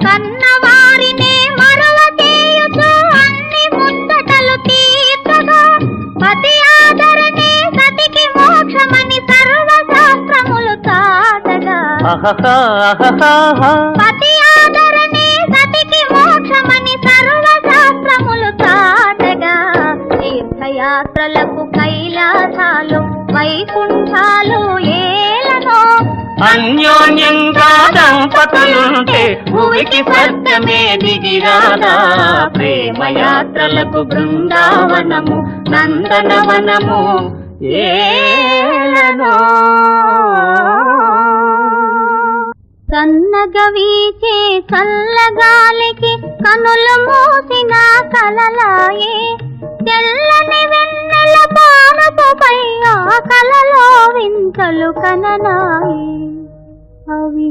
కన్నవారినే మరల చేయుచు అన్ని ముచ్చటలు తీర్చగా పతి ఆదరణే సతికి మోక్షమని సర్వశాస్త్రములు చాటగా పతి ఆదరణే సతికి మోక్షమని సర్వశాస్త్రములు చాటగా తీర్థయాత్రలకు కైలాసాలు వైకుంఠాలు ఏలనో అన్యోన్యంగా దంపతులుంటే భూమికి స్వర్గమే దిగిరాదా ప్రేమయాత్రలకు బృందావనము నందనవనము ఏలనో సన్నగా వీచే చల్లగాలికి కనులు మూసిన కలలాయే తెల్లని వెన్నెల పానపుపై ఆ కలలో వింతలు కననాయి అవి